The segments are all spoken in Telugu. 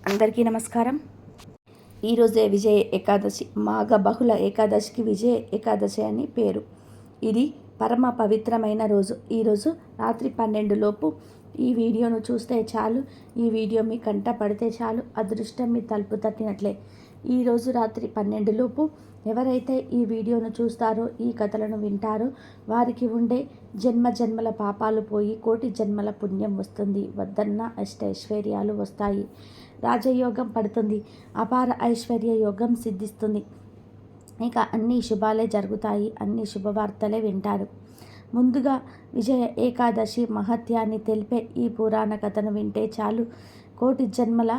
అందరికీ నమస్కారం. ఈరోజే విజయ ఏకాదశి. మాఘ బహుళ ఏకాదశికి విజయ ఏకాదశి అని పేరు. ఇది పరమ పవిత్రమైన రోజు. ఈరోజు రాత్రి 12 లోపు ఈ వీడియోను చూస్తే చాలు, ఈ వీడియో మీ కంట పడితే చాలు, అదృష్టం మీ తలుపు తట్టినట్లే. ఈరోజు రాత్రి 12 లోపు ఎవరైతే ఈ వీడియోను చూస్తారో, ఈ కథలను వింటారో, వారికి ఉండే జన్మ జన్మల పాపాలు పోయి కోటి జన్మల పుణ్యం వస్తుంది. వద్దన్న అష్టైశ్వర్యాలు వస్తాయి. రాజయోగం పడుతుంది. అపార ఐశ్వర్య యోగం సిద్ధిస్తుంది. ఇక అన్ని శుభాలే జరుగుతాయి. అన్ని శుభవార్తలే వింటారు. ముందుగా విజయ ఏకాదశి మహత్యాన్ని తెలిపే ఈ పురాణ కథను వింటే చాలు, కోటి జన్మల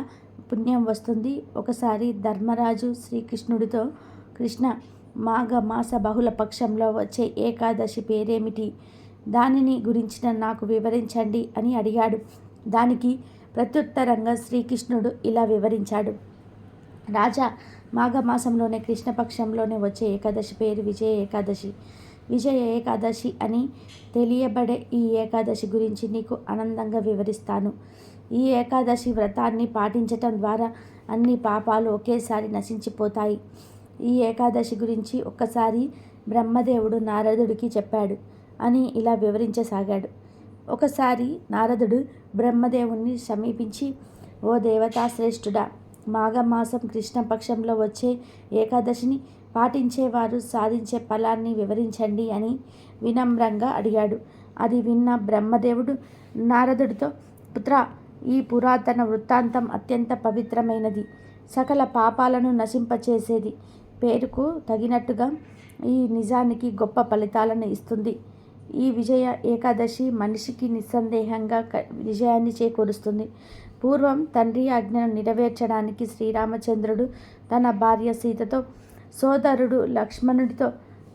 పుణ్యం వస్తుంది. ఒకసారి ధర్మరాజు శ్రీకృష్ణుడితో, కృష్ణ, మాఘ మాస బహుళ పక్షంలో వచ్చే ఏకాదశి పేరేమిటి? దానిని గురించిన నాకు వివరించండి అని అడిగాడు. దానికి ప్రత్యుత్తరంగా శ్రీకృష్ణుడు ఇలా వివరించాడు. రాజా, మాఘమాసంలోనే కృష్ణపక్షంలోనే వచ్చే ఏకాదశి పేరు విజయ ఏకాదశి. విజయ ఏకాదశి అని తెలియబడే ఈ ఏకాదశి గురించి నీకు ఆనందంగా వివరిస్తాను. ఈ ఏకాదశి వ్రతాన్ని పాటించటం ద్వారా అన్ని పాపాలు ఒకేసారి నశించిపోతాయి. ఈ ఏకాదశి గురించి ఒక్కసారి బ్రహ్మదేవుడు నారదుడికి చెప్పాడు అని ఇలా వివరించసాగాడు. ఒకసారి నారదుడు బ్రహ్మదేవుణ్ణి సమీపించి, ఓ దేవతా శ్రేష్ఠుడా, మాఘమాసం కృష్ణపక్షంలో వచ్చే ఏకాదశిని పాటించేవారు సాధించే ఫలాన్ని వివరించండి అని వినమ్రంగా అడిగాడు. అది విన్న బ్రహ్మదేవుడు నారదుడితో, పుత్ర, ఈ పురాతన వృత్తాంతం అత్యంత పవిత్రమైనది, సకల పాపాలను నశింపచేసేది. పేరుకు తగినట్టుగా ఈ నిజానికి గొప్ప ఫలితాలను ఇస్తుంది. ఈ విజయ ఏకాదశి మనిషికి నిస్సందేహంగా విజయాన్ని చేకూరుస్తుంది. పూర్వం తండ్రి ఆజ్ఞను నెరవేర్చడానికి శ్రీరామచంద్రుడు తన భార్య సీతతో, సోదరుడు లక్ష్మణుడితో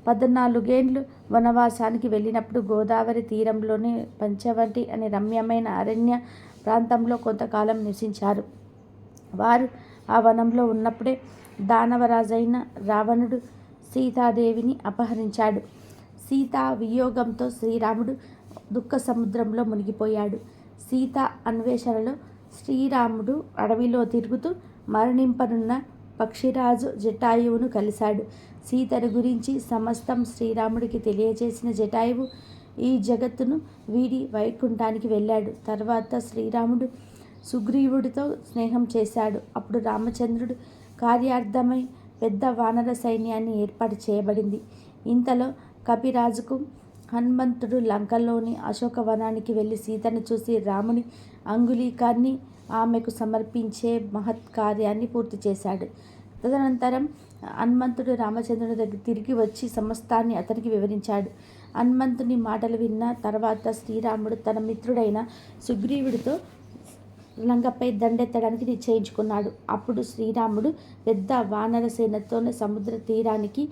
14 ఏళ్ళు వనవాసానికి వెళ్ళినప్పుడు గోదావరి తీరంలోని పంచవటి అనే రమ్యమైన అరణ్య ప్రాంతంలో కొంతకాలం నివసించారు. వారు ఆ వనంలో ఉన్నప్పుడే దానవరాజైన రావణుడు సీతాదేవిని అపహరించాడు. సీతా వియోగంతో శ్రీరాముడు దుఃఖ సముద్రంలో మునిగిపోయాడు. సీత అన్వేషణలో శ్రీరాముడు అడవిలో తిరుగుతూ మరణింపనున్న పక్షిరాజు జటాయువును కలిశాడు. సీతను గురించి సమస్తం శ్రీరాముడికి తెలియజేసిన జటాయువు ఈ జగత్తును వీడి వైకుంఠానికి వెళ్ళాడు. తర్వాత శ్రీరాముడు సుగ్రీవుడితో స్నేహం చేశాడు. అప్పుడు రామచంద్రుడు కార్యార్థమై పెద్ద వానర సైన్యాన్ని ఏర్పాటు చేయబడింది. ఇంతలో కపిరాజుకు హనుమంతుడు లంకలోని అశోకవనానికి వెళ్ళి సీతను చూసి రాముని అంగుళీకాన్ని ఆమెకు సమర్పించే మహత్ కార్యాన్ని పూర్తి చేశాడు. తదనంతరం హనుమంతుడు రామచంద్రుడి దగ్గర తిరిగి వచ్చి సమస్తాన్ని అతనికి వివరించాడు. హనుమంతుని మాటలు విన్న తర్వాత శ్రీరాముడు తన మిత్రుడైన సుగ్రీవుడితో లంకపై దండెత్తడానికి నిశ్చయించుకున్నాడు. అప్పుడు శ్రీరాముడు పెద్ద వానర సేనతో సముద్ర తీరానికి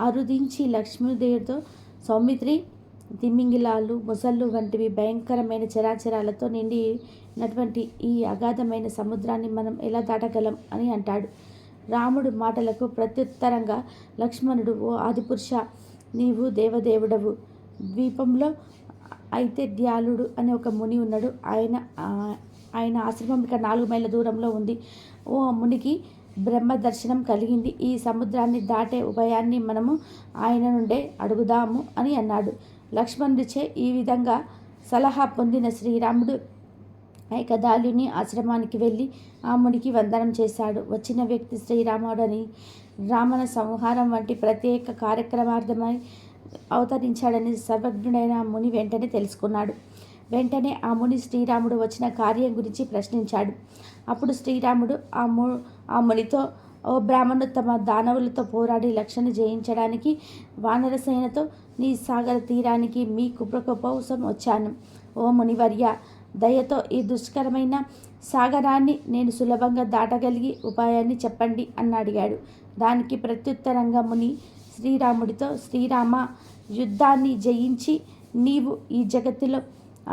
అరుదించి లక్ష్మీదేవితో, సౌమిత్రి, తిమింగిలాలు, మొసళ్ళు వంటివి భయంకరమైన చరాచరాలతో నిండినటువంటి ఈ అగాధమైన సముద్రాన్ని మనం ఎలా దాటగలం అని అంటాడు. రాముడు మాటలకు ప్రత్యుత్తరంగా లక్ష్మణుడు, ఓ ఆదిపురుష, నీవు దేవదేవుడవు. ద్వీపంలో అయితే ద్యాలుడు అనే ఒక ముని ఉన్నాడు. ఆయన ఆశ్రమం ఇక 4 మైళ్ళ దూరంలో ఉంది. ఓ మునికి బ్రహ్మ దర్శనం కలిగింది. ఈ సముద్రాన్ని దాటే ఉపాయాన్ని మనము ఆయన నుండే అడుగుదాము అని అన్నాడు. లక్ష్మణుడిచే ఈ విధంగా సలహా పొందిన శ్రీరాముడు ఏకదాల్యుని ఆశ్రమానికి వెళ్ళి ఆ మునికి వందనం చేశాడు. వచ్చిన వ్యక్తి శ్రీరాముడని, రావణ సంహారం వంటి ప్రత్యేక కార్యక్రమార్థమై అవతరించాడని సర్వజ్ఞుడైన ఆ ముని వెంటనే తెలుసుకున్నాడు. వెంటనే ఆ ముని శ్రీరాముడు వచ్చిన కార్యం గురించి ప్రశ్నించాడు. అప్పుడు శ్రీరాముడు ఆ మునితో, ఓ బ్రాహ్మణోత్తమ, దానవులతో పోరాడి లక్ష్మణుని జయించడానికి వానరసేనతో నీ సాగర తీరానికి మీ కృప కోసం వచ్చాను. ఓ మునివర్య, దయతో ఈ దుష్కరమైన సాగరాన్ని నేను సులభంగా దాటగలిగి ఉపాయాన్ని చెప్పండి అని అడిగాడు. దానికి ప్రత్యుత్తరంగా ముని శ్రీరాముడితో, శ్రీరామ, యుద్ధాన్ని జయించి నీవు ఈ జగత్తులో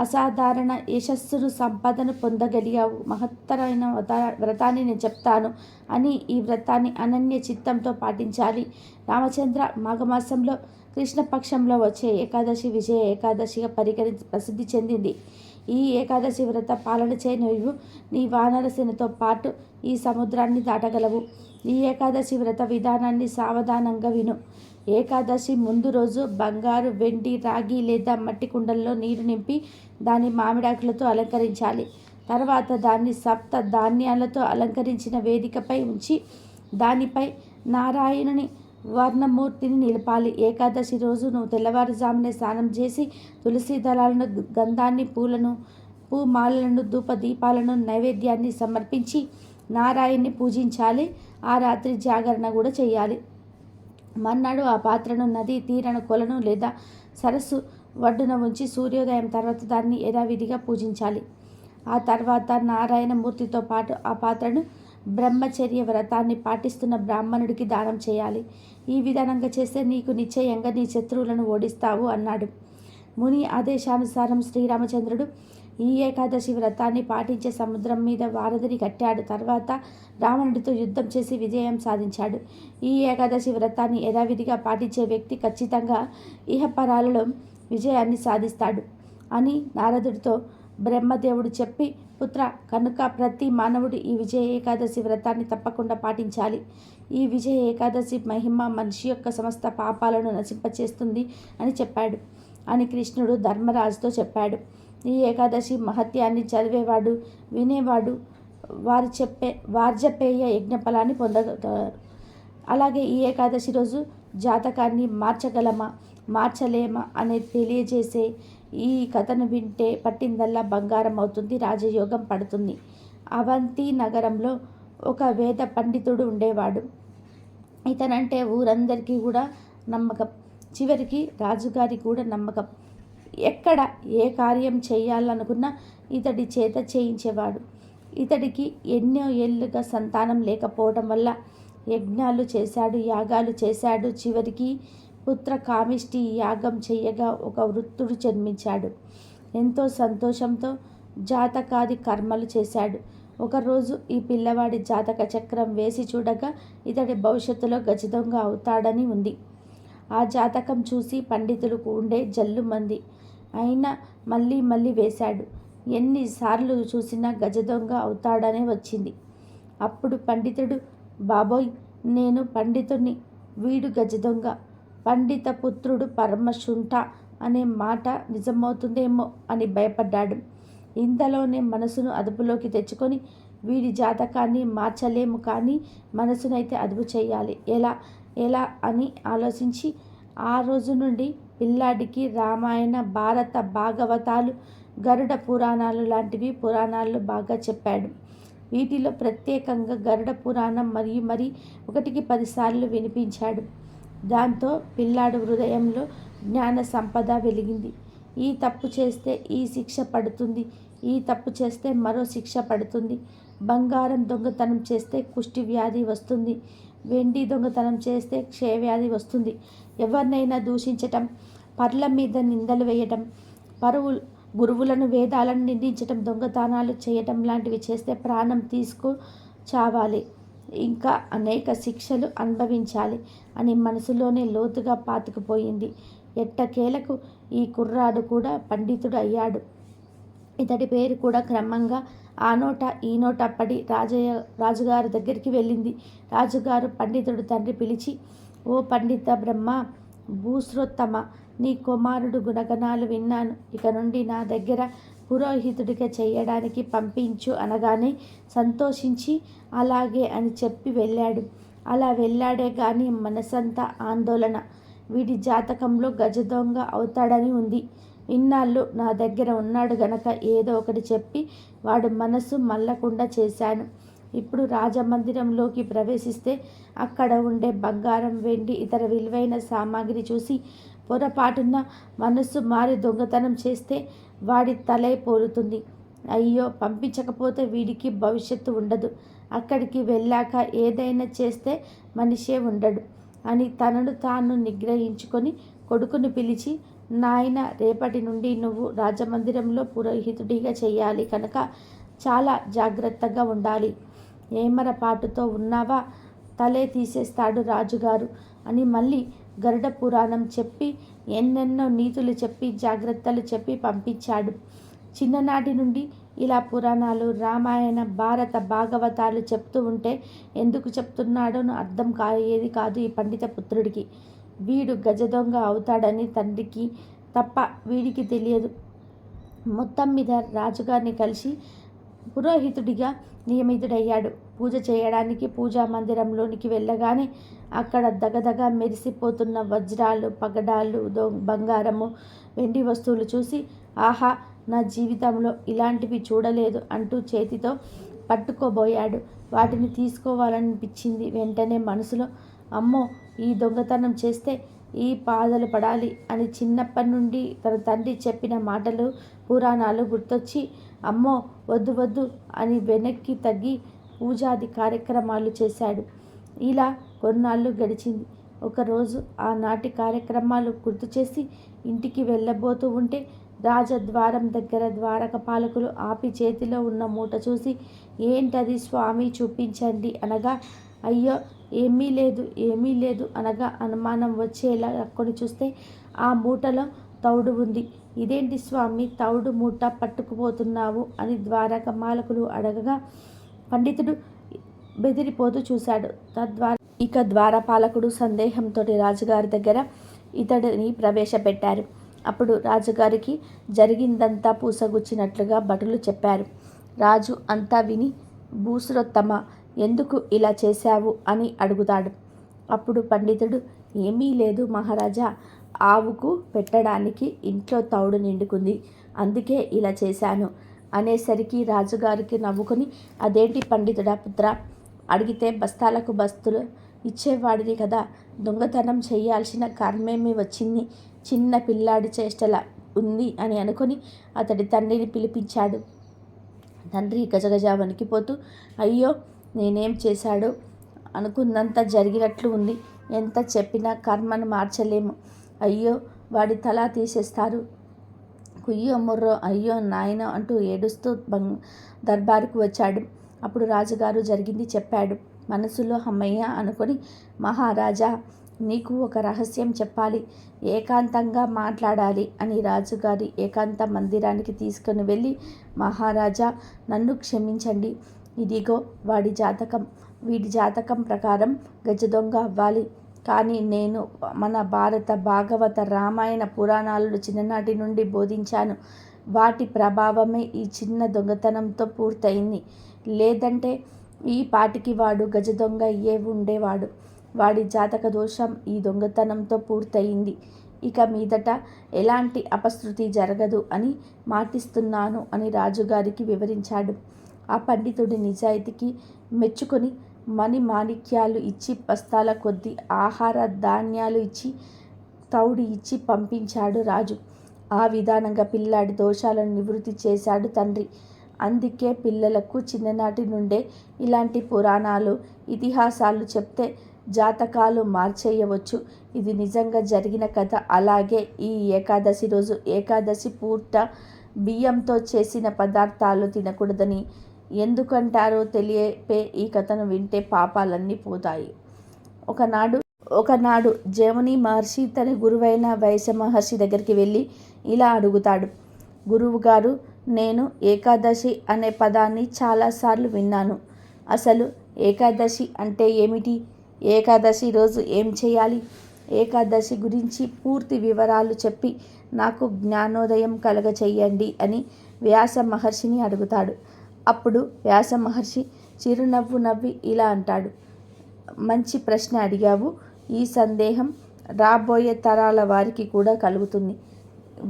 అసాధారణ యశస్సును సంపదను పొందగలిగావు. మహత్తరమైన వ్రతాన్ని నేను చెప్తాను అని ఈ వ్రతాన్ని అనన్య చిత్తంతో పాటించాలి. రామచంద్ర, మాఘమాసంలో కృష్ణపక్షంలో వచ్చే ఏకాదశి విజయ ఏకాదశిగా ప్రసిద్ధి చెందింది. ఈ ఏకాదశి వ్రత పాలనచే నీవు నీ వానరసేనతో పాటు ఈ సముద్రాన్ని దాటగలవు. ఈ ఏకాదశి వ్రత విధానాన్ని సావధానంగా విను. ఏకాదశి ముందు రోజు బంగారు, వెండి, రాగి లేదా మట్టి కుండల్లో నీరు నింపి దాన్ని మామిడాకులతో అలంకరించాలి. తర్వాత దాన్ని సప్త ధాన్యాలతో అలంకరించిన వేదికపై ఉంచి దానిపై నారాయణుని వర్ణమూర్తిని నిలపాలి. ఏకాదశి రోజు నువ్వు తెల్లవారుజామునే స్నానం చేసి తులసి దళాలను, గంధాన్ని, పూమాలలను, ధూప దీపాలను, నైవేద్యాన్ని సమర్పించి నారాయణ్ణి పూజించాలి. ఆ రాత్రి జాగరణ కూడా చేయాలి. మర్నాడు ఆ పాత్రను నది తీరన, కొలను లేదా సరస్సు ఒడ్డున ఉంచి సూర్యోదయం తర్వాత దాన్ని యథావిధిగా పూజించాలి. ఆ తర్వాత నారాయణ మూర్తితో పాటు ఆ పాత్రను బ్రహ్మచర్య వ్రతాన్ని పాటిస్తున్న బ్రాహ్మణుడికి దానం చేయాలి. ఈ విధానంగా చేస్తే నీకు నిశ్చయంగా నీ శత్రువులను ఓడిస్తావు అన్నాడు. ముని ఆదేశానుసారం శ్రీరామచంద్రుడు ఈ ఏకాదశి వ్రతాన్ని పాటించే సముద్రం మీద వారధిని కట్టాడు. తర్వాత రావణుడితో యుద్ధం చేసి విజయం సాధించాడు. ఈ ఏకాదశి వ్రతాన్ని యథావిధిగా పాటించే వ్యక్తి ఖచ్చితంగా ఇహపరాలలో విజయాన్ని సాధిస్తాడు అని నారదుడితో బ్రహ్మదేవుడు చెప్పి, పుత్ర, కనుక ప్రతి మానవుడు ఈ విజయ ఏకాదశి వ్రతాన్ని తప్పకుండా పాటించాలి. ఈ విజయ ఏకాదశి మహిమ మనిషి యొక్క సమస్త పాపాలను నశింపచేస్తుంది అని చెప్పాడు అని కృష్ణుడు ధర్మరాజుతో చెప్పాడు. ఈ ఏకాదశి మహత్యాన్ని చదివేవాడు, వినేవాడు వార్జపేయ యజ్ఞఫలాన్ని పొందగలరు. అలాగే ఈ ఏకాదశి రోజు జాతకాన్ని మార్చగలమా, మార్చలేమా అనేది తెలియజేసే ఈ కథను వింటే పట్టిందల్లా బంగారం అవుతుంది, రాజయోగం పడుతుంది. అవంతి నగరంలో ఒక వేద పండితుడు ఉండేవాడు. ఇతనంటే ఊరందరికీ కూడా నమ్మకం. చివరికి రాజుగారికి కూడా నమ్మకం. ఎక్కడ ఏ కార్యం చేయాలనుకున్నా ఇతడి చేత చేయించేవాడు. ఇతడికి ఎన్నో ఏళ్ళుగా సంతానం లేకపోవడం వల్ల యజ్ఞాలు చేశాడు, యాగాలు చేశాడు. చివరికి పుత్ర కామిష్టి యాగం చేయగా ఒక వృత్తుడు జన్మించాడు. ఎంతో సంతోషంతో జాతకాది కర్మలు చేశాడు. ఒకరోజు ఈ పిల్లవాడి జాతక చక్రం వేసి చూడగా ఇతడి భవిష్యత్తులో గజదొంగ అవుతాడని ఉంది. ఆ జాతకం చూసి పండితులకు ఉండే జల్లుమంది. అయినా మళ్ళీ మళ్ళీ వేశాడు. ఎన్నిసార్లు చూసినా గజదొంగ అవుతాడనే వచ్చింది. అప్పుడు పండితుడు, బాబోయ్, నేను పండితుడిని, వీడు గజదొంగ, పండిత పుత్రుడు పరమశుంఠ అనే మాట నిజమవుతుందేమో అని భయపడ్డాడు. ఇంతలోనే మనసును అదుపులోకి తెచ్చుకొని, వీడి జాతకాన్ని మార్చలేము కానీ మనసునైతే అదుపు చేయాలి, ఎలా అని ఆలోచించి ఆ రోజు నుండి పిల్లాడికి రామాయణ, భారత, భాగవతాలు, గరుడ పురాణాలు లాంటివి పురాణాలు బాగా చెప్పాడు. వీటిలో ప్రత్యేకంగా గరుడ పురాణం మరి 1కి 10 సార్లు వినిపించాడు. దాంతో పిల్లాడు హృదయంలో జ్ఞాన సంపద వెలిగింది. ఈ తప్పు చేస్తే ఈ శిక్ష పడుతుంది, ఈ తప్పు చేస్తే మరో శిక్ష పడుతుంది. బంగారం దొంగతనం చేస్తే కుష్టి వ్యాధి వస్తుంది, వెండి దొంగతనం చేస్తే క్షయవ్యాధి వస్తుంది. ఎవరినైనా దూషించటం, పర్ల మీద నిందలు వేయటం, గురువులను, వేదాలను నిందించటం, దొంగతనాలు చేయటం లాంటివి చేస్తే ప్రాణం తీసుకు చావాలి, ఇంకా అనేక శిక్షలు అనుభవించాలి అని మనసులోనే లోతుగా పాతుకుపోయింది. ఎట్టకేలకు ఈ కుర్రాడు కూడా పండితుడు అయ్యాడు. ఇతడి పేరు కూడా క్రమంగా ఆ నోట ఈ నోట పడి రాజుగారి దగ్గరికి వెళ్ళింది. రాజుగారు పండితుడు తండ్రి పిలిచి, ఓ పండిత బ్రహ్మ, భూశ్రోత్తమ, నీ కుమారుడు గుణగణాలు విన్నాను. ఇక నుండి నా దగ్గర పురోహితుడిగా చేయడానికి పంపించు అనగానే సంతోషించి అలాగే అని చెప్పి వెళ్ళాడు. అలా వెళ్ళాడే కానీ మనసంతా ఆందోళన. వీడి జాతకంలో గజదొంగ అవుతాడని ఉంది. ఇన్నాళ్ళు నా దగ్గర ఉన్నాడు గనక ఏదో ఒకటి చెప్పి వాడు మనసు మల్లకుండా చేశాను. ఇప్పుడు రాజమందిరంలోకి ప్రవేశిస్తే అక్కడ ఉండే బంగారం, వెండి, ఇతర విలువైన సామాగ్రి చూసి పొరపాటున మనస్సు మారి దొంగతనం చేస్తే వాడి తలే పోలుతుంది. అయ్యో, పంపించకపోతే వీడికి భవిష్యత్తు ఉండదు, అక్కడికి వెళ్ళాక ఏదైనా చేస్తే మనిషే ఉండడు అని తనను తాను నిగ్రహించుకొని కొడుకును పిలిచి, నాయన, రేపటి నుండి నువ్వు రాజమందిరంలో పురోహితుడిగా చేయాలి కనుక చాలా జాగ్రత్తగా ఉండాలి. ఏమరపాటుతో ఉన్నావా, తలే తీసేస్తాడు రాజుగారు అని మళ్ళీ గరుడ పురాణం చెప్పి ఎన్నెన్నో నీతులు చెప్పి జాగ్రత్తలు చెప్పి పంపించాడు. చిన్ననాటి నుండి ఇలా పురాణాలు, రామాయణ, భారత, భాగవతాలు చెప్తూ ఉంటే ఎందుకు చెప్తున్నాడో అర్థం కాయేది కాదు ఈ పండిత పుత్రుడికి. వీడు గజదొంగ అవుతాడని తండ్రికి తప్ప వీడికి తెలియదు. మొత్తం మీద రాజుగారిని కలిసి పురోహితుడిగా నియమితుడయ్యాడు. పూజ చేయడానికి పూజా మందిరంలోనికి వెళ్ళగానే అక్కడ దగదగ మెరిసిపోతున్న వజ్రాలు, పగడాలు, బంగారము, వెండి వస్తువులు చూసి ఆహా, నా జీవితంలో ఇలాంటివి చూడలేదు అంటూ చేతితో పట్టుకోబోయాడు. వాటిని తీసుకోవాలనిపించింది. వెంటనే మనసులో అమ్మో, ఈ దొంగతనం చేస్తే ఈ పాదలు పడాలి అని చిన్నప్పటి నుండి తన తండ్రి చెప్పిన మాటలు, పురాణాలు గుర్తొచ్చి అమ్మో వద్దు వద్దు అని వెనక్కి తగ్గి పూజాది కార్యక్రమాలు చేశాడు. ఇలా కొన్నాళ్ళు గడిచింది. ఒకరోజు ఆనాటి కార్యక్రమాలు గుర్తు చేసి ఇంటికి వెళ్ళబోతూ ఉంటే రాజద్వారం దగ్గర ద్వారకపాలకులు ఆపి చేతిలో ఉన్న మూట చూసి ఏంటది స్వామి చూపించండి అనగా అయ్యో ఏమీ లేదు ఏమీ లేదు అనగా అనుమానం వచ్చేలా అక్కడి చూస్తే ఆ మూటలో తౌడు ఉంది. ఇదేంటి స్వామి తౌడు మూట పట్టుకుపోతున్నావు అని ద్వారకపాలకులు అడగగా పండితుడు బెదిరిపోతూ చూశాడు. ఇక ద్వారపాలకుడు సందేహంతో రాజుగారి దగ్గర ఇతడిని ప్రవేశపెట్టారు. అప్పుడు రాజుగారికి జరిగిందంతా పూసగుచ్చినట్లుగా భటులు చెప్పారు. రాజు అంతా విని భూసురోత్తమ ఎందుకు ఇలా చేశావు అని అడుగుతాడు. అప్పుడు పండితుడు ఏమీ లేదు మహారాజా, ఆవుకు పెట్టడానికి ఇంట్లో తౌడు నిండుకుంది, అందుకే ఇలా చేశాను అనేసరికి రాజుగారికి నవ్వుకొని అదేంటి పండితుడా పుత్ర, అడిగితే బస్తాలకు బస్తులు ఇచ్చేవాడిని కదా, దొంగతనం చేయాల్సిన కర్మేమి వచ్చింది, చిన్న పిల్లాడి చేష్టల ఉంది అని అనుకొని అతడి తండ్రిని పిలిపించాడు. తండ్రి గజగజ వణికిపోతూ అయ్యో నేనేం చేశాడో అనుకున్నంత జరిగినట్లు ఉంది, ఎంత చెప్పినా కర్మను మార్చలేము, అయ్యో వాడి తల తీసేస్తారు, కుయ్యో ముర్రో అయ్యో నాయన అంటూ ఏడుస్తూ దర్బారుకు వచ్చాడు. అప్పుడు రాజుగారు జరిగింది చెప్పాడు. మనసులో అమ్మయ్య అనుకొని మహారాజా నీకు ఒక రహస్యం చెప్పాలి, ఏకాంతంగా మాట్లాడాలి అని రాజుగారి ఏకాంత మందిరానికి తీసుకుని వెళ్ళి మహారాజా నన్ను క్షమించండి, ఇదిగో వీడి జాతకం ప్రకారం గజదొంగ అవ్వాలి, కానీ నేను మన భారత, భాగవత, రామాయణ పురాణాలను చిన్ననాటి నుండి బోధించాను, వాటి ప్రభావమే ఈ చిన్న దొంగతనంతో పూర్తయింది, లేదంటే ఈ పాటికి వాడు గజదొంగ అయ్యే ఉండేవాడు, వాడి జాతక దోషం ఈ దొంగతనంతో పూర్తయింది, ఇక మీదట ఎలాంటి అపశృతి జరగదు అని మాటిస్తున్నాను అని రాజుగారికి వివరించాడు. ఆ పండితుడి నిజాయితీకి మెచ్చుకొని మణి మాణిక్యాలు ఇచ్చి బస్తాల కొద్దీ ఆహార ధాన్యాలు ఇచ్చి తౌడి ఇచ్చి పంపించాడు రాజు. ఆ విధానంగా పిల్లాడి దోషాలను నివృత్తి చేశాడు తండ్రి. అందుకే పిల్లలకు చిన్ననాటి నుండే ఇలాంటి పురాణాలు, ఇతిహాసాలు చెప్తే జాతకాలు మార్చేయవచ్చు. ఇది నిజంగా జరిగిన కథ. అలాగే ఈ ఏకాదశి రోజు ఏకాదశి పూట బియ్యంతో చేసిన పదార్థాలు తినకూడదని ఎందుకంటారో తెలియపే ఈ కథను వింటే పాపాలన్నీ పోతాయి. ఒకనాడు జముని మహర్షి తన గురువైన వైశ్య మహర్షి దగ్గరికి వెళ్ళి ఇలా అడుగుతాడు. గురువుగారు, నేను ఏకాదశి అనే పదాన్ని చాలాసార్లు విన్నాను. అసలు ఏకాదశి అంటే ఏమిటి? ఏకాదశి రోజు ఏం చేయాలి? ఏకాదశి గురించి పూర్తి వివరాలు చెప్పి నాకు జ్ఞానోదయం కలగచేయండి అని వ్యాస మహర్షిని అడుగుతాడు. అప్పుడు వ్యాస మహర్షి చిరునవ్వు నవ్వి ఇలా అంటాడు. మంచి ప్రశ్న అడిగావు. ఈ సందేహం రాబోయే తరాల వారికి కూడా కలుగుతుంది.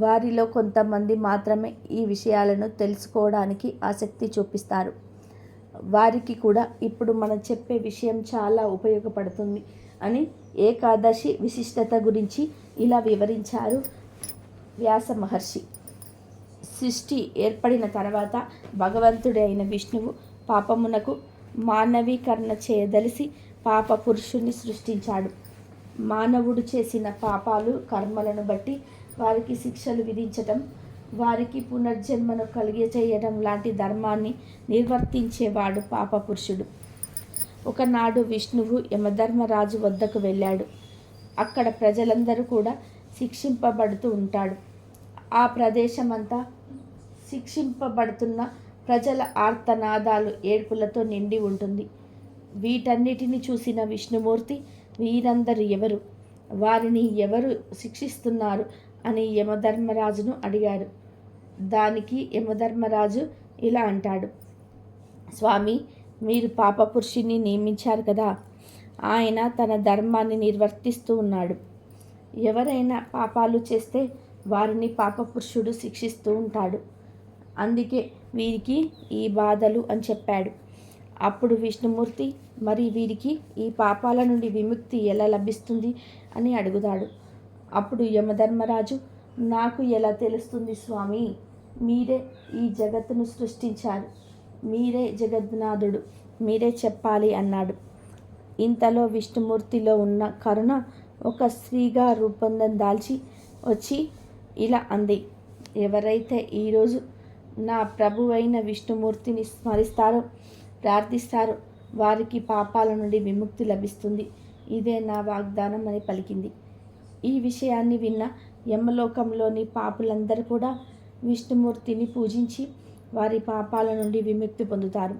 వారిలో కొంతమంది మాత్రమే ఈ విషయాలను తెలుసుకోవడానికి ఆసక్తి చూపిస్తారు. వారికి కూడా ఇప్పుడు మనం చెప్పే విషయం చాలా ఉపయోగపడుతుంది అని ఏకాదశి విశిష్టత గురించి ఇలా వివరించారు వ్యాస మహర్షి. సృష్టి ఏర్పడిన తర్వాత భగవంతుడి అయిన విష్ణువు పాపమునకు మానవీకరణ చేయదలిసి పాప పురుషుణ్ణి సృష్టించాడు. మానవుడు చేసిన పాపాలు, కర్మలను బట్టి వారికి శిక్షలు విధించటం, వారికి పునర్జన్మను కలిగచేయడం లాంటి ధర్మాన్ని నిర్వర్తించేవాడు పాపపురుషుడు. ఒకనాడు విష్ణువు యమధర్మరాజు వద్దకు వెళ్ళాడు. అక్కడ ప్రజలందరూ కూడా శిక్షింపబడుతూ ఉంటాడు. ఆ ప్రదేశమంతా శిక్షింపబడుతున్న ప్రజల ఆర్తనాదాలు ఏడ్పులతో నిండి ఉంటుంది. వీటన్నిటిని చూసిన విష్ణుమూర్తి వీరందరూ ఎవరు, వారిని ఎవరు శిక్షిస్తున్నారు అని యమధర్మరాజును అడిగాడు. దానికి యమధర్మరాజు ఇలా అంటాడు: స్వామి, మీరు పాపపురుషుని నియమించారు కదా, ఆయన తన ధర్మాన్ని నిర్వర్తిస్తూ ఉన్నాడు. ఎవరైనా పాపాలు చేస్తే వారిని పాపపురుషుడు శిక్షిస్తూ ఉంటాడు. అందుకే వీరికి ఈ బాధలు అని చెప్పాడు. అప్పుడు విష్ణుమూర్తి, మరి వీరికి ఈ పాపాల నుండి విముక్తి ఎలా లభిస్తుంది అని అడుగుతాడు. అప్పుడు యమధర్మరాజు, నాకు ఎలా తెలుస్తుంది స్వామి, మీరే ఈ జగత్తును సృష్టించారు, మీరే జగద్నాథుడు, మీరే చెప్పాలి అన్నాడు. ఇంతలో విష్ణుమూర్తిలో ఉన్న కరుణ ఒక స్త్రీగా రూపొందం దాల్చి వచ్చి ఇలా అంది: ఎవరైతే ఈరోజు నా ప్రభువైన విష్ణుమూర్తిని స్మరిస్తారో, ప్రార్థిస్తారో, వారికి పాపాల నుండి విముక్తి లభిస్తుంది. ఇదే నా వాగ్దానం అని పలికింది. ఈ విషయాన్ని విన్న యమలోకంలోని పాపులందరూ కూడా విష్ణుమూర్తిని పూజించి వారి పాపాల నుండి విముక్తి పొందుతారు.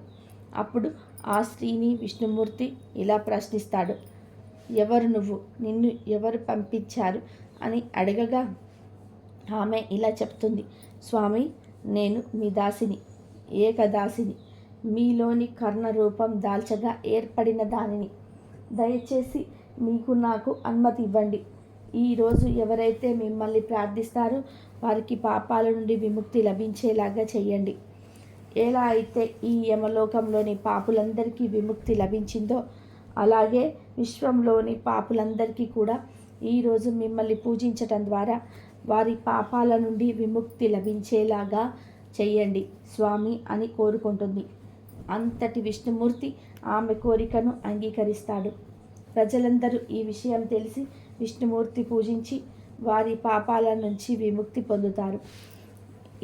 అప్పుడు ఆ స్త్రీని విష్ణుమూర్తి ఇలా ప్రశ్నిస్తాడు: ఎవరు నువ్వు, నిన్ను ఎవరు పంపించారు అని అడగగా ఆమె ఇలా చెప్తుంది: స్వామి, నేను మీ దాసిని, ఏకదాసిని, మీలోని కర్ణ రూపం దాల్చగా ఏర్పడిన దానిని. దయచేసి మీకు నాకు అనుమతి ఇవ్వండి. ఈరోజు ఎవరైతే మిమ్మల్ని ప్రార్థిస్తారో వారికి పాపాల నుండి విముక్తి లభించేలాగా చేయండి. ఎలా అయితే ఈ యమలోకంలోని పాపులందరికీ విముక్తి లభించిందో, అలాగే విశ్వంలోని పాపులందరికీ కూడా ఈరోజు మిమ్మల్ని పూజించటం ద్వారా వారి పాపాల నుండి విముక్తి లభించేలాగా చేయండి స్వామి అని కోరుకుంటుంది. అంతటి విష్ణుమూర్తి ఆమె కోరికను అంగీకరిస్తాడు. ప్రజలందరూ ఈ విషయం తెలిసి విష్ణుమూర్తి పూజించి వారి పాపాల నుంచి విముక్తి పొందుతారు.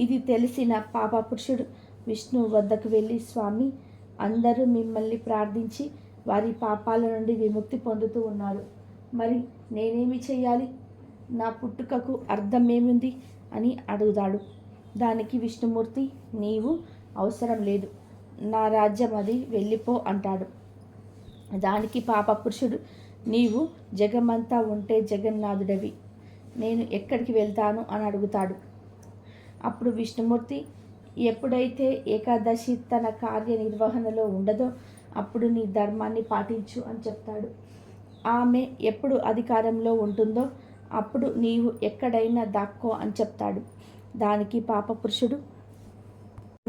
ఇది తెలిసిన పాపపురుషుడు విష్ణు వద్దకు వెళ్ళి, స్వామి, అందరూ మిమ్మల్ని ప్రార్థించి వారి పాపాల నుండి విముక్తి పొందుతూ ఉన్నారు. మరి నేనేమి చేయాలి? నా పుట్టుకకు అర్థం ఏముంది అని అడుగుతాడు. దానికి విష్ణుమూర్తి, నీవు అవసరం లేదు, నా రాజ్యం అది, వెళ్ళిపో అంటాడు. దానికి పాపపురుషుడు, నీవు జగమంతా ఉంటే జగన్నాథుడవి, నేను ఎక్కడికి వెళ్తాను అని అడుగుతాడు. అప్పుడు విష్ణుమూర్తి, ఎప్పుడైతే ఏకాదశి తన కార్యనిర్వహణలో ఉండదో అప్పుడు నీ ధర్మాన్ని పాటించు అని చెప్తాడు. ఆమె ఎప్పుడు అధికారంలో ఉంటుందో అప్పుడు నీవు ఎక్కడైనా దాక్కో అని చెప్తాడు. దానికి పాపపురుషుడు,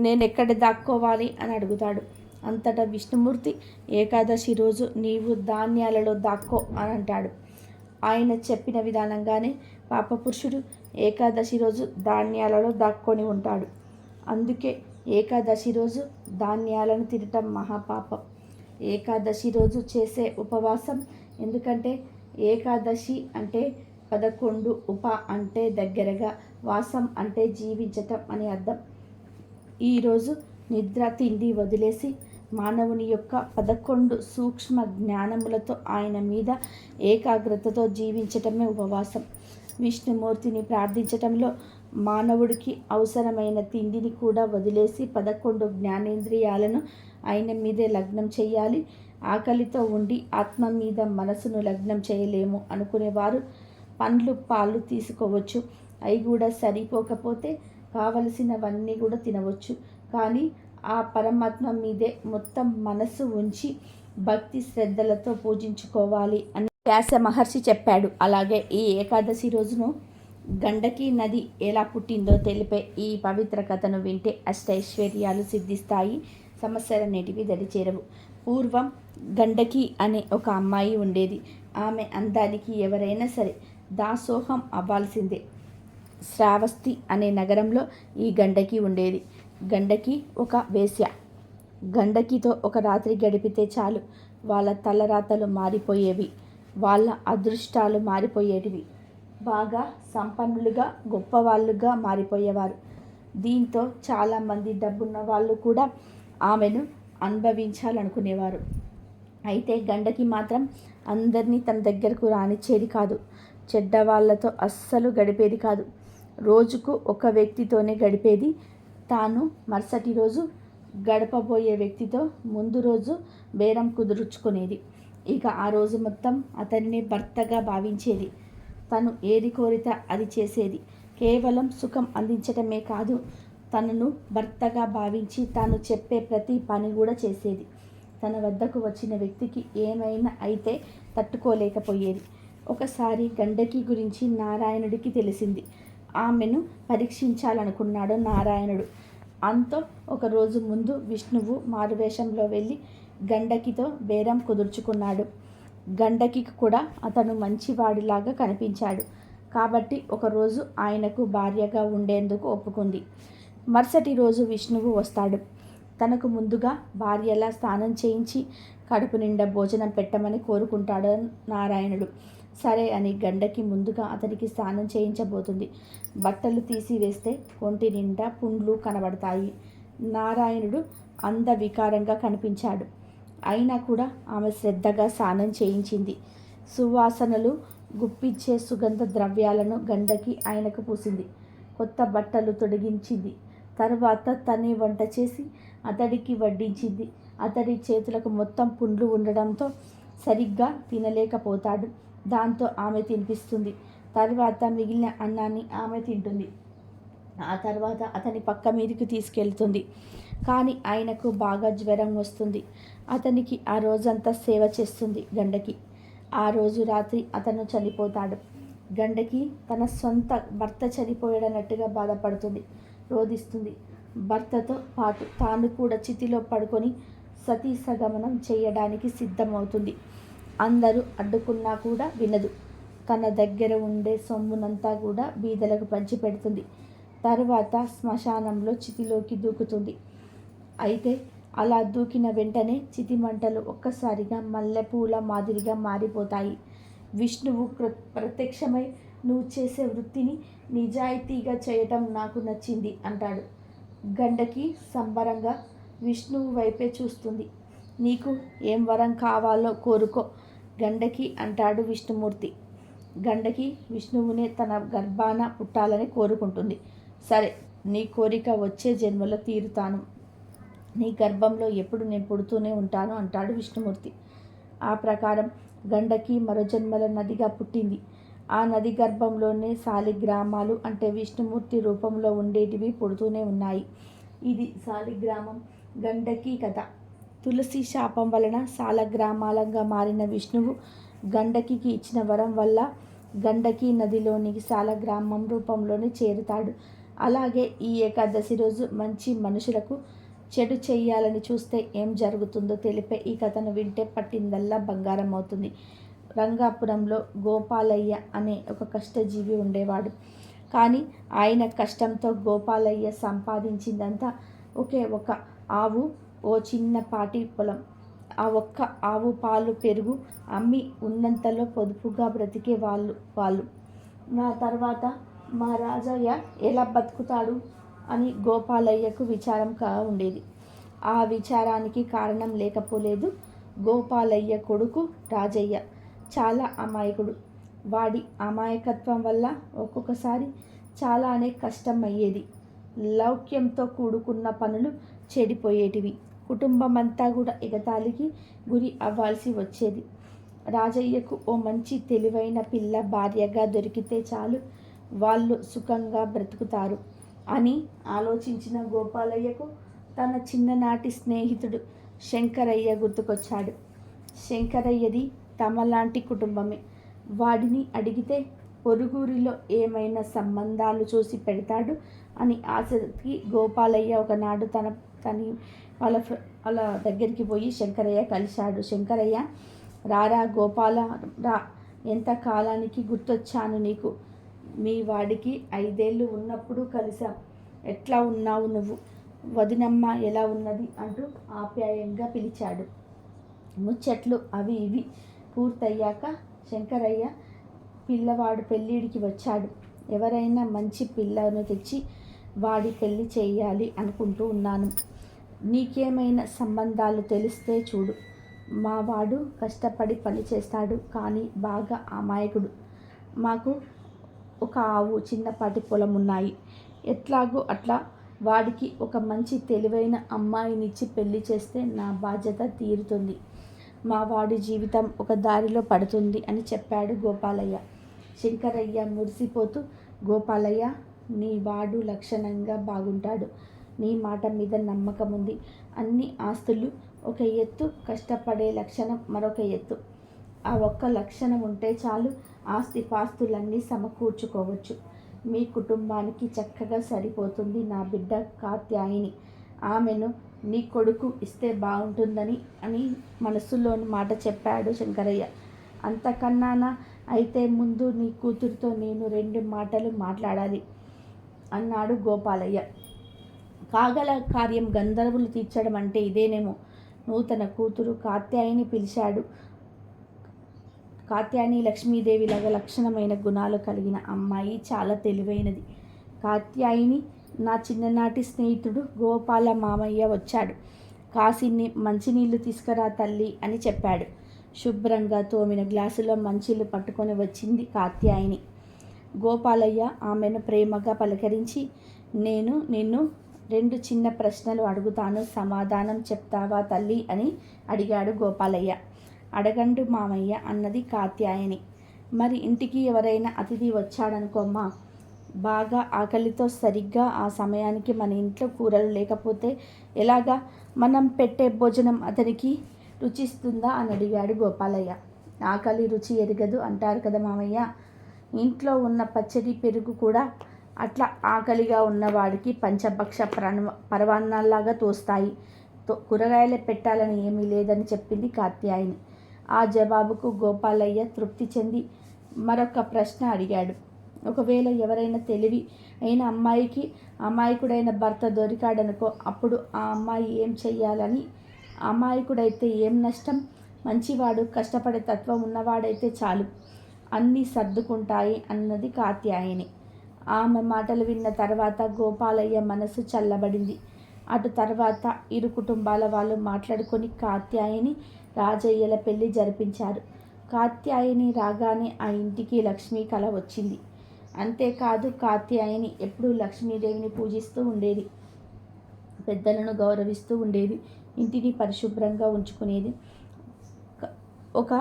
నేను ఎక్కడ దాక్కోవాలి అని అడుగుతాడు. అంతటా విష్ణుమూర్తి, ఏకాదశి రోజు నీవు ధాన్యాలలో దాక్కో అని అంటాడు. ఆయన చెప్పిన విధానంగానే పాపపురుషుడు ఏకాదశి రోజు ధాన్యాలలో దాక్కొని ఉంటాడు. అందుకే ఏకాదశి రోజు ధాన్యాలను తినటం మహాపాపం. ఏకాదశి రోజు చేసే ఉపవాసం, ఎందుకంటే ఏకాదశి అంటే 11, ఉప అంటే దగ్గరగా, వాసం అంటే జీవించటం అని అర్థం. ఈరోజు నిద్ర తిండి వదిలేసి మానవుని యొక్క 11 సూక్ష్మ జ్ఞానములతో ఆయన మీద ఏకాగ్రతతో జీవించటమే ఉపవాసం. విష్ణుమూర్తిని ప్రార్థించటంలో మానవుడికి అవసరమైన తిండిని కూడా వదిలేసి 11 జ్ఞానేంద్రియాలను ఆయన మీదే లగ్నం చేయాలి. ఆకలితో ఉండి ఆత్మ మీద మనసును లగ్నం చేయలేము అనుకునేవారు పండ్లు పాలు తీసుకోవచ్చు. అవి కూడా సరిపోకపోతే కావలసినవన్నీ కూడా తినవచ్చు. కానీ ఆ పరమాత్మ మీదే మొత్తం మనసు ఉంచి భక్తి శ్రద్ధలతో పూజించుకోవాలి అని వ్యాస మహర్షి చెప్పాడు. అలాగే ఈ ఏకాదశి రోజును గండకీ నది ఎలా పుట్టిందో తెలిపే ఈ పవిత్ర కథను వింటే అష్టైశ్వర్యాలు సిద్ధిస్తాయి, సమస్యలన్నిటివి దరిచేరవు. పూర్వం గండకి అనే ఒక అమ్మాయి ఉండేది. ఆమె అందానికి ఎవరైనా సరే దాసోహం అవ్వాల్సిందే. శ్రావస్తి అనే నగరంలో ఈ గండకి ఉండేది. గండకి ఒక వేశ్య. గండకితో ఒక రాత్రి గడిపితే చాలు వాళ్ళ తలరాతలు మారిపోయేవి, వాళ్ళ అదృష్టాలు మారిపోయేటివి. బాగా సంపన్నులుగా గొప్పవాళ్ళుగా మారిపోయేవారు. దీంతో చాలామంది డబ్బున్న వాళ్ళు కూడా ఆమెను అనుభవించాలనుకునేవారు. అయితే గండకి మాత్రం అందరినీ తన దగ్గరకు రానిచ్చేది కాదు. చెడ్డవాళ్లతో అస్సలు గడిపేది కాదు. రోజుకు ఒక వ్యక్తితోనే గడిపేది. తాను మరుసటి రోజు గడపబోయే వ్యక్తితో ముందు రోజు బేరం కుదుర్చుకునేది. ఇక ఆ రోజు మొత్తం అతన్ని భర్తగా భావించేది. తను ఏది కోరితే అది చేసేది. కేవలం సుఖం అందించటమే కాదు, తనను భర్తగా భావించి తాను చెప్పే ప్రతి పని కూడా చేసేది. తన వద్దకు వచ్చిన వ్యక్తికి ఏమైనా అయితే తట్టుకోలేకపోయేది. ఒకసారి గండకి గురించి నారాయణుడికి తెలిసింది. ఆమెను పరీక్షించాలనుకున్నాడు నారాయణుడు. అంతో ఒకరోజు ముందు విష్ణువు మారువేషంలో వెళ్ళి గండకితో బేరం కుదుర్చుకున్నాడు. గండకి కూడా అతను మంచివాడిలాగా కనిపించాడు కాబట్టి ఒకరోజు ఆయనకు భార్యగా ఉండేందుకు ఒప్పుకుంది. మరుసటి రోజు విష్ణువు వస్తాడు. తనకు ముందుగా భార్యలా స్నానం చేయించి కడుపు నిండా భోజనం పెట్టమని కోరుకుంటాడు నారాయణుడు. సరే అని గండకి ముందుగా అతనికి స్నానం చేయించబోతుంది. బట్టలు తీసివేస్తే ఒంటి నిండా పుండ్లు కనబడతాయి. నారాయణుడు అందవికారంగా కనిపించాడు. అయినా కూడా ఆమె శ్రద్ధగా స్నానం చేయించింది. సువాసనలు గుప్పించే సుగంధ ద్రవ్యాలను గండకి ఆయనకు పూసింది. కొత్త బట్టలు తొడిగించింది. తర్వాత తనే వంట చేసి అతడికి వడ్డించింది. అతడి చేతులకు మొత్తం పుండ్లు ఉండడంతో సరిగ్గా తినలేకపోతాడు. దాంతో ఆమె తినిపిస్తుంది. తర్వాత మిగిలిన అన్నాన్ని ఆమె తింటుంది. ఆ తర్వాత అతని పక్క మీదకి తీసుకెళ్తుంది. కానీ ఆయనకు బాగా జ్వరం వస్తుంది. అతనికి ఆ రోజంతా సేవ చేస్తుంది గండకి. ఆ రోజు రాత్రి అతను చనిపోతాడు. గండకి తన సొంత భర్త చనిపోయాడన్నట్టుగా బాధపడుతుంది, రోధిస్తుంది. భర్తతో పాటు తాను కూడా చితిలో పడుకొని సతీ సగమనం చేయడానికి సిద్ధమవుతుంది. అందరూ అడ్డుకున్నా కూడా వినదు. తన దగ్గర ఉండే సొమ్మునంతా కూడా బీదలకు పంచిపెడుతుంది. తరువాత శ్మశానంలో చితిలోకి దూకుతుంది. అయితే అలా దూకిన వెంటనే చితిమంటలు ఒక్కసారిగా మల్లెపూల మాదిరిగా మారిపోతాయి. విష్ణువు ప్రత్యక్షమై నువ్వు చేసే వృత్తిని నిజాయితీగా చేయటం నాకు నచ్చింది అంటాడు. గండకి సంబరంగా విష్ణువు వైపే చూస్తుంది. నీకు ఏం వరం కావాలో కోరుకో గండకి అంటాడు విష్ణుమూర్తి. గండకి విష్ణువునే తన గర్భాన పుట్టాలని కోరుకుంటుంది. సరే, నీ కోరిక వచ్చే జన్మలో తీరుతాను. నీ గర్భంలో ఎప్పుడు నేను పుడుతూనే ఉంటాను అంటాడు విష్ణుమూర్తి. ఆ ప్రకారం గండకి మరో జన్మల నదిగా పుట్టింది. ఆ నది గర్భంలోనే శాలిగ్రామాలు అంటే విష్ణుమూర్తి రూపంలో ఉండేటివి పుడుతూనే ఉన్నాయి. ఇది శాలిగ్రామం గండకి కథ. తులసి శాపం వలన శాలగ్రామాలంగా మారిన విష్ణువు గండకి ఇచ్చిన వరం వల్ల గండకి నదిలోనికి శాలగ్రామం రూపంలోనే చేరుతాడు. అలాగే ఈ ఏకాదశి రోజు మంచి మనుషులకు చెడు చెయ్యాలని చూస్తే ఏం జరుగుతుందో తెలిపే ఈ కథను వింటే పట్టిందల్లా బంగారం అవుతుంది. రంగాపురంలో గోపాలయ్య అనే ఒక కష్టజీవి ఉండేవాడు. కానీ ఆయన కష్టంతో గోపాలయ్య సంపాదించిందంతా ఒకే ఒక ఆవు, ఓ చిన్నపాటి పొలం. ఆ ఒక్క ఆవు పాలు పెరుగు అమ్మి ఉన్నంతలో పొదుపుగా బ్రతికే వాళ్ళు. నా తర్వాత మా రాజయ్య ఎలా బతుకుతాడు అని గోపాలయ్యకు విచారంగా ఉండేది. ఆ విచారానికి కారణం లేకపోలేదు. గోపాలయ్య కొడుకు రాజయ్య చాలా అమాయకుడు. వాడి అమాయకత్వం వల్ల ఒక్కొక్కసారి చాలానే కష్టం అయ్యేది. లౌక్యంతో కూడుకున్న పనులు చెడిపోయేటివి. కుటుంబమంతా కూడా ఎగతాళికి గురి అవ్వాల్సి వచ్చేది. రాజయ్యకు ఓ మంచి తెలివైన పిల్ల భార్యగా దొరికితే చాలు, వాళ్ళు సుఖంగా బ్రతుకుతారు అని ఆలోచించిన గోపాలయ్యకు తన చిన్ననాటి స్నేహితుడు శంకరయ్య గుర్తుకొచ్చాడు. శంకరయ్యది తమలాంటి కుటుంబమే. వాడిని అడిగితే పొరుగురిలో ఏమైనా సంబంధాలు చూసి పెడతాడు అని ఆసక్తి గోపాలయ్య ఒకనాడు తని వాళ్ళ దగ్గరికి పోయి శంకరయ్య కలిశాడు. శంకరయ్య, రారా గోపాల రా, ఎంత కాలానికి గుర్తొచ్చాను నీకు. మీ వాడికి 5 ఏళ్ళు ఉన్నప్పుడు కలిసాం. ఎట్లా ఉన్నావు నువ్వు? వదినమ్మ ఎలా ఉన్నది అంటూ ఆప్యాయంగా పిలిచాడు. ముచ్చట్లు అవి ఇవి పూర్తయ్యాక శంకరయ్య పిల్లవాడు పెళ్ళిడికి వచ్చాడు. ఎవరైనా మంచి పిల్లను తెచ్చి వాడి పెళ్ళి చేయాలి అనుకుంటూ ఉన్నాను. నీకేమైనా సంబంధాలు తెలిస్తే చూడు. మా వాడు కష్టపడి పని చేస్తాడు కానీ బాగా అమాయకుడు. మాకు ఒక ఆవు, చిన్నపాటి పొలం ఉన్నాయి. ఎట్లాగో అట్లా వాడికి ఒక మంచి తెలివైన అమ్మాయినిచ్చి పెళ్లి చేస్తే నా బాధ్యత తీరుతుంది. మా వాడి జీవితం ఒక దారిలో పడుతుంది అని చెప్పాడు గోపాలయ్య. శంకరయ్య మురిసిపోతూ, గోపాలయ్య, నీ వాడు లక్షణంగా బాగుంటాడు. నీ మాట మీద నమ్మకం ఉంది. అన్ని ఆస్తులు ఒక ఎత్తు, కష్టపడే లక్షణం మరొక ఎత్తు. ఆ ఒక్క లక్షణం ఉంటే చాలు, ఆస్తిపాస్తులన్నీ సమకూర్చుకోవచ్చు. మీ కుటుంబానికి చక్కగా సరిపోతుంది నా బిడ్డ కాత్యాయిని. ఆమెను నీ కొడుకు ఇస్తే బాగుంటుందని అని మనసులోని మాట చెప్పాడు శంకరయ్య. అంతకన్నానా? అయితే ముందు నీ కూతురితో నేను 2 మాటలు మాట్లాడాలి అన్నాడు గోపాలయ్య. కాగల కార్యం గంధర్వులు తీర్చడం అంటే ఇదేనేమో. నూతన కూతురు కాత్యాయిని పిలిచాడు. కాత్యాయని లక్ష్మీదేవి లాగా లక్షణమైన గుణాలు కలిగిన అమ్మాయి, చాలా తెలివైనది. కాత్యాయిని నా చిన్ననాటి స్నేహితుడు గోపాల మామయ్య వచ్చాడు. కాసిన్ని మంచినీళ్లు తీసుకురా తల్లి అని చెప్పాడు. శుభ్రంగా తోమిన గ్లాసులో మంచినీళ్ళు పట్టుకొని వచ్చింది కాత్యాయిని. గోపాలయ్య ఆమెను ప్రేమగా పలకరించి, నేను నిన్ను 2 చిన్న ప్రశ్నలు అడుగుతాను, సమాధానం చెప్తావా తల్లి అని అడిగాడు గోపాలయ్య. అడగండు మామయ్య అన్నది కాత్యాయని. మరి ఇంటికి ఎవరైనా అతిథి వచ్చాడనుకోమ్మా, బాగా ఆకలితో సరిగ్గా ఆ సమయానికి మన ఇంట్లో కూరలు లేకపోతే ఎలాగా? మనం పెట్టే భోజనం అతనికి రుచిస్తుందా అని అడిగాడు గోపాలయ్య. ఆకలి రుచి ఎరగదు అంటారు కదా మామయ్య. ఇంట్లో ఉన్న పచ్చడి, పెరుగు కూడా అట్లా ఆకలిగా ఉన్నవాడికి పంచభక్ష పరవాన్నాల్లాగా తోస్తాయి. కూరగాయలే పెట్టాలని ఏమీ లేదని చెప్పింది కాత్యాయని. ఆ జవాబుకు గోపాలయ్య తృప్తి చెంది మరొక ప్రశ్న అడిగాడు. ఒకవేళ ఎవరైనా తెలివి అయిన అమ్మాయికి అమాయకుడైన భర్త దొరికాడనుకో, అప్పుడు ఆ అమ్మాయి ఏం చెయ్యాలని? అమాయకుడైతే ఏం నష్టం? మంచివాడు, కష్టపడే తత్వం ఉన్నవాడైతే చాలు, అన్నీ సర్దుకుంటాయి అన్నది కాత్యాయని. ఆమె మాటలు విన్న తర్వాత గోపాలయ్య మనసు చల్లబడింది. అటు తర్వాత ఇరు కుటుంబాల వాళ్ళు మాట్లాడుకొని కాత్యాయని రాజయ్యల పెళ్లి జరిపించారు. కాత్యాయని రాగానే ఆ ఇంటికి లక్ష్మీ కళ వచ్చింది. అంతేకాదు, కాత్యాయని ఎప్పుడూ లక్ష్మీదేవిని పూజిస్తూ ఉండేది, పెద్దలను గౌరవిస్తూ ఉండేది, ఇంటిని పరిశుభ్రంగా ఉంచుకునేది. ఒక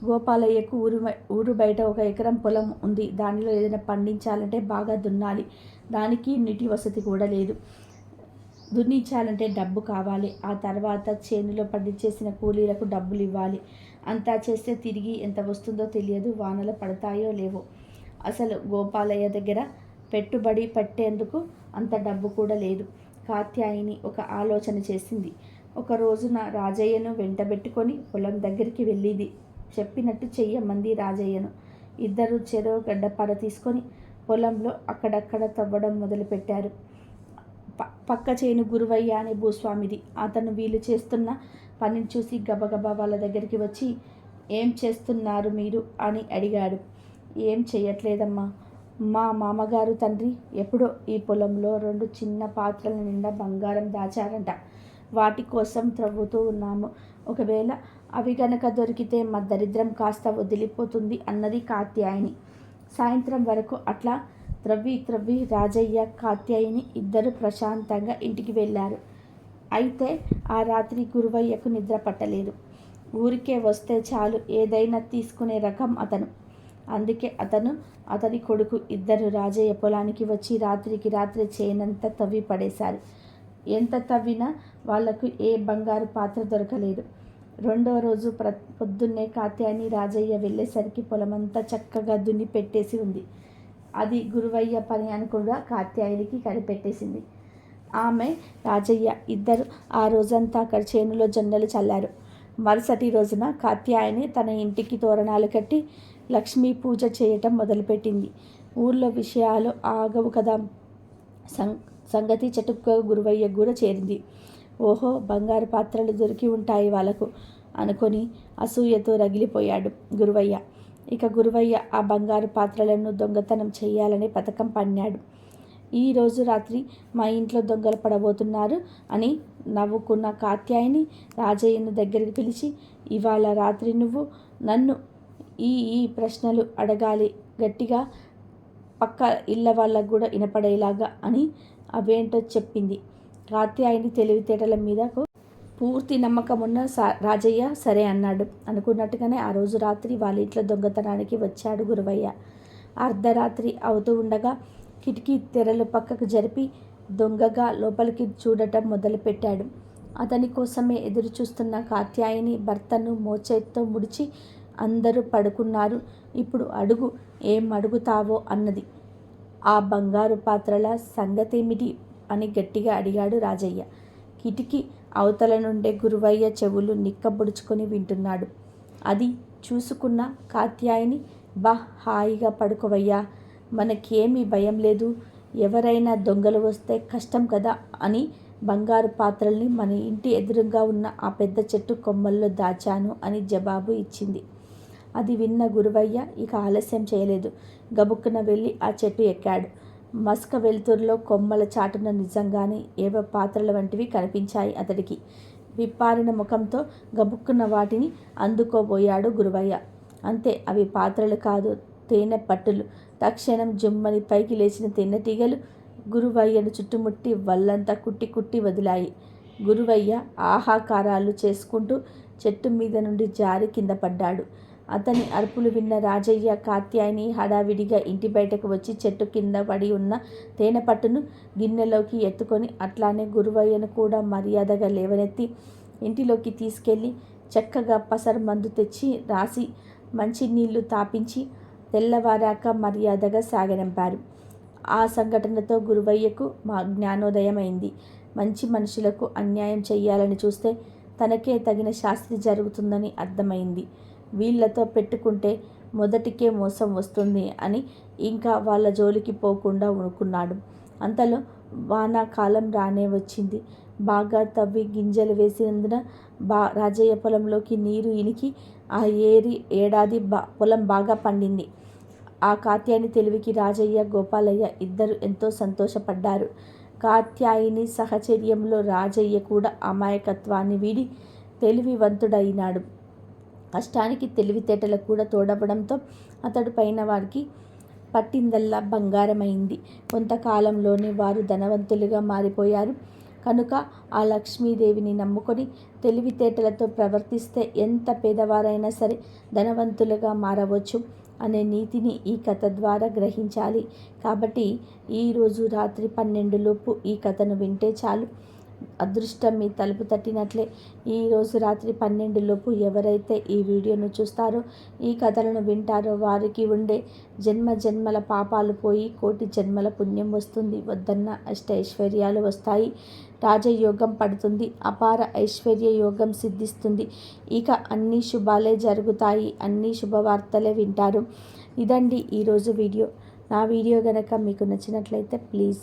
గోపాలయ్యకు ఊరు బయట 1 ఎకరం పొలం ఉంది. దానిలో ఏదైనా పండించాలంటే బాగా దున్నాలి. దానికి నీటి వసతి కూడా లేదు. దున్నించాలంటే డబ్బు కావాలి. ఆ తర్వాత చేనులో పండించేసిన కూలీలకు డబ్బులు ఇవ్వాలి. అంతా చేస్తే తిరిగి ఎంత వస్తుందో తెలియదు, వానలు పడతాయో లేవో. అసలు గోపాలయ్య దగ్గర పెట్టుబడి పెట్టేందుకు అంత డబ్బు కూడా లేదు. కాత్యాయిని ఒక ఆలోచన చేసింది. ఒక రోజున రాజయ్యను వెంటబెట్టుకొని పొలం దగ్గరికి వెళ్ళింది. చెప్పినట్టు చెయ్యమంది రాజయ్యను. ఇద్దరు చెరో గడ్డపార తీసుకొని పొలంలో అక్కడక్కడ తవ్వడం మొదలుపెట్టారు. పక్క చేను గురువయ్య అనే భూస్వామిది. అతను వీళ్ళు చేస్తున్న పనిని చూసి గబగబా వాళ్ళ దగ్గరికి వచ్చి, ఏం చేస్తున్నారు మీరు అని అడిగాడు. ఏం చెయ్యట్లేదమ్మా, మా మామగారు తండ్రి ఎప్పుడో ఈ పొలంలో 2 చిన్న పాత్రల నిండా బంగారం దాచారంట. వాటి కోసం త్రవ్వుతూ ఉన్నాము. ఒకవేళ అవి గనక దొరికితే మా దరిద్రం కాస్త వదిలిపోతుంది అన్నది కాత్యాయని. సాయంత్రం వరకు అట్లా త్రవ్వి రాజయ్య, కాత్యాయని ఇద్దరు ప్రశాంతంగా ఇంటికి వెళ్ళారు. అయితే ఆ రాత్రి గురువయ్యకు నిద్ర పట్టలేదు. ఊరికే వస్తే చాలు ఏదైనా తీసుకునే రకం అతను. అందుకే అతని కొడుకు ఇద్దరు రాజయ్య పొలానికి వచ్చి రాత్రికి రాత్రి చేనంతా తవ్వి పడేశారు. ఎంత తవ్వినా వాళ్లకు ఏ బంగారు పాత్ర దొరకలేదు. 2వ రోజు పొద్దున్నే కాత్యాయని రాజయ్య వెళ్ళేసరికి పొలమంతా చక్కగా దున్ని పెట్టేసి ఉంది. అది గురువయ్య పని అని కూడా కాత్యాయనికి కనిపెట్టేసింది. ఆమె, రాజయ్య ఇద్దరు ఆ రోజంతా అక్కడ చేనులో జొన్నలు చల్లారు. మరుసటి రోజున కాత్యాయని తన ఇంటికి తోరణాలు కట్టి లక్ష్మీ పూజ చేయటం మొదలుపెట్టింది. ఊర్లో విషయాలు ఆగవు కదా, సంగతి చటుక్కుగా గురువయ్య కూడా చేరింది. ఓహో, బంగారు పాత్రలు దొరికి ఉంటాయి వాళ్ళకు అనుకొని అసూయతో రగిలిపోయాడు గురువయ్య. ఇక గురువయ్య ఆ బంగారు పాత్రలను దొంగతనం చేయాలని పథకం పన్నాడు. ఈరోజు రాత్రి మా ఇంట్లో దొంగలు పడబోతున్నారు అని నవ్వుకున్న కాత్యాయని రాజయ్యను దగ్గరికి పిలిచి, ఇవాళ రాత్రి నువ్వు నన్ను ఈ ప్రశ్నలు అడగాలి, గట్టిగా పక్క ఇళ్ళ వాళ్ళకు కూడా వినపడేలాగా అని అవేంటో చెప్పింది. కాత్యాయని తెలివితేటల మీద పూర్తి నమ్మకం ఉన్న రాజయ్య సరే అన్నాడు. అనుకున్నట్టుగానే ఆ రోజు రాత్రి వాళ్ళ ఇంట్లో దొంగతనానికి వచ్చాడు గురవయ్య. అర్ధరాత్రి అవుతూ ఉండగా కిటికీ తెరలు పక్కకు జరిపి దొంగగా లోపలికి చూడటం మొదలుపెట్టాడు. అతని కోసమే ఎదురు చూస్తున్న కాత్యాయని భర్తను మోచేత్తో ముడిచి అందరూ పడుకున్నారు. ఇప్పుడు అడుగు, ఏం అడుగుతావో అన్నది. ఆ బంగారు పాత్రల సంగతేమిటి అని గట్టిగా అడిగాడు రాజయ్య. కిటికీ అవతల నుండే గురవయ్య చెవులు నిక్కబొడుచుకొని వింటున్నాడు. అది చూసుకున్న కాత్యాయని, బా హాయిగా పడుకోవయ్యా, మనకేమీ భయం లేదు, ఎవరైనా దొంగలు వస్తే కష్టం కదా అని బంగారు పాత్రల్ని మన ఇంటి ఎదురుగా ఉన్న ఆ పెద్ద చెట్టు కొమ్మల్లో దాచాను అని జవాబు ఇచ్చింది. అది విన్న గురవయ్య ఇక ఆలస్యం చేయలేదు. గబుక్కున వెళ్ళి ఆ చెట్టు ఎక్కాడు. మస్క వెలుతురులో కొమ్మల చాటున నిజంగానే ఏవో పాత్రల వంటివి కనిపించాయి అతడికి. విప్పారిన ముఖంతో గబుక్కున వాటిని అందుకోబోయాడు గురవయ్య. అంతే, అవి పాత్రలు కాదు, తేనె పట్టులు. తక్షణం జుమ్మని పైకి లేచిన తేనెటీగలు గురవయ్యను చుట్టుముట్టి వల్లంతా కుట్టి కుట్టి వదిలాయి. గురవయ్య ఆహాకారాలు చేసుకుంటూ చెట్టు మీద నుండి జారి కింద పడ్డాడు. అతని అరుపులు విన్న రాజయ్య, కాత్యాయని హడావిడిగా ఇంటి బయటకు వచ్చి చెట్టు కింద పడి ఉన్న తేనె పట్టును గిన్నెలోకి ఎత్తుకొని అట్లానే గురవయ్యను కూడా మర్యాదగా లేవనెత్తి ఇంటిలోకి తీసుకెళ్ళి చక్కగా పసరు మందు తెచ్చి రాసి మంచినీళ్లు తాపించి తెల్లవారాక మర్యాదగా సాగనంపారు. ఆ సంఘటనతో గురవయ్యకు జ్ఞానోదయమైంది. మంచి మనుషులకు అన్యాయం చెయ్యాలని చూస్తే తనకే తగిన శాస్తి జరుగుతుందని అర్థమైంది. వీళ్లతో పెట్టుకుంటే మొదటికే మోసం వస్తుంది అని ఇంకా వాళ్ళ జోలికి పోకుండా ఊరుకున్నాడు. అంతలో వానాకాలం రానే వచ్చింది. బాగా తవ్వి గింజలు వేసినందున రాజయ్య పొలంలోకి నీరు ఇనికి ఆ ఏడాది పొలం బాగా పండింది. ఆ కాత్యాయని తెలివికి రాజయ్య, గోపాలయ్య ఇద్దరు ఎంతో సంతోషపడ్డారు. కాత్యాయని సహచర్యంలో రాజయ్య కూడా అమాయకత్వాన్ని వీడి తెలివివంతుడైనాడు. కష్టానికి తెలివితేటలు కూడా తోడవడంతో అతడు పైన వారికి పట్టిందల్లా బంగారమైంది. కొంతకాలంలోనే వారు ధనవంతులుగా మారిపోయారు. కనుక ఆ లక్ష్మీదేవిని నమ్ముకొని తెలివితేటలతో ప్రవర్తిస్తే ఎంత పేదవారైనా సరే ధనవంతులుగా మారవచ్చు అనే నీతిని ఈ కథ ద్వారా గ్రహించాలి. కాబట్టి ఈరోజు రాత్రి 12 లోపు ఈ కథను వింటే చాలు, అదృష్టం మీ తలుపు తట్టినట్లే. ఈరోజు రాత్రి 12 లోపు ఎవరైతే ఈ వీడియోను చూస్తారో, ఈ కథలను వింటారో వారికి ఉండే జన్మల పాపాలు పోయి కోటి జన్మల పుణ్యం వస్తుంది. వద్దన్న అష్టైశ్వర్యాలు వస్తాయి. రాజయోగం పడుతుంది. అపార ఐశ్వర్య యోగం సిద్ధిస్తుంది. ఇక అన్ని శుభాలే జరుగుతాయి. అన్ని శుభవార్తలే వింటారు. ఇదండి ఈరోజు వీడియో. నా వీడియో కనుక మీకు నచ్చినట్లయితే ప్లీజ్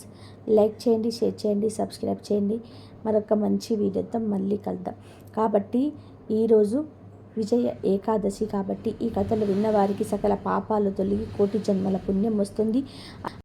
లైక్ చేయండి, షేర్ చేయండి, సబ్స్క్రైబ్ చేయండి. మరొక మంచి వీడియోతో మళ్ళీ కలుద్దాం. కాబట్టి ఈరోజు విజయ ఏకాదశి కాబట్టి ఈ కథలు విన్నవారికి సకల పాపాలు తొలగి కోటి జన్మల పుణ్యం వస్తుంది.